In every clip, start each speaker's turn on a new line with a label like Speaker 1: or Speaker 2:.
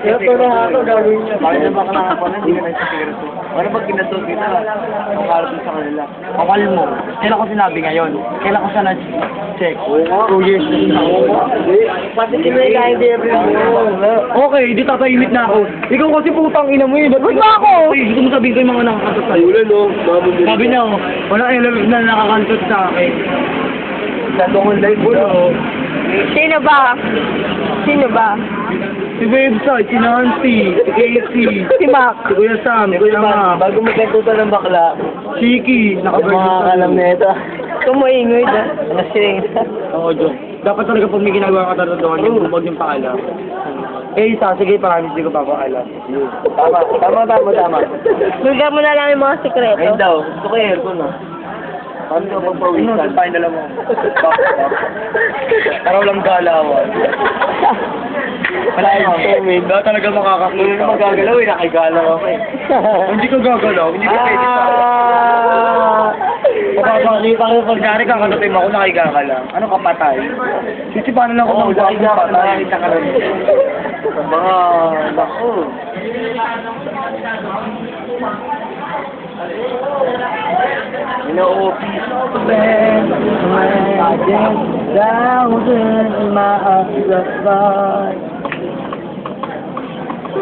Speaker 1: Ito na ako, gagawin niya. Bakit na baka nakapala, hindi ka nagsisigareto. Ano pag kinasol kita, ang karapin sa kanila. Kapal mo. Kailan ko sinabi ngayon? Kailan ko siya na-check? 2 years na. Pati kinailahin di every okay, di tatahimik na ako. Ikaw kasi putang ina mo eh. Ba't ba ako? Gusto mo sabihin ko yung mga nakakatot sa'yo. Wala no. Sabi niya, wala kailan na nakakatot sa akin. Sa tungkol live mo no.
Speaker 2: Sino ba? Sino ba?
Speaker 1: Si website, si Nancy, si Casey,
Speaker 2: Si Mac.
Speaker 1: si Kuya Sam, si Kuya Ma. Bago magkantutan ng bakla, Chiki, nakapag-alam na ito.
Speaker 2: Kumaingoy na.
Speaker 1: Oo, Diyos. Dapat talaga pag may ginagawa ka tatutuhan, yung huwag yung paalam. Eh, isa, sige, promise, di ko papaalam. Tama.
Speaker 2: Lugar mo na lang yung mga sikreto.
Speaker 1: Ayun daw, gusto ko yung aircon, no? Paano ka magpawisan? Ano, tayo dala mo. Para walang galawan. Wala yung daw talaga makakakita. Hindi na magagalaw eh, nakigalaw ako eh. Hindi ko gagalaw, hindi ko pwede sa Kapapakita ko pag nari ka, kanapin mo ako, nakiga ka lang. Ano ka, patay? Sisipanan lang ako ng bakong patay. Nakita ka lang. Mga, naku. Ino-office.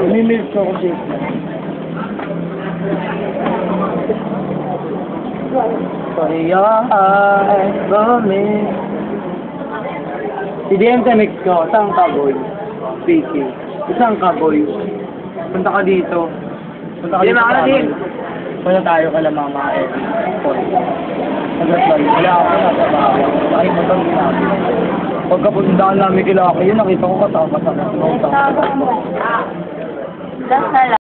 Speaker 1: Umimilk ko ako dito. For your eyes for me. Si DM sa next ko, saan ka boy? Speaking. Saan ka boy? Punta ka dito. Punta ka dito. Punta tayo kala mama eh. Saglit lang. Wala ako na sa bahay. Ay, matang ginagawa. Pagkapuntaan namin kila ako, yun nakita ko kasama sa mga.
Speaker 2: Das na lang.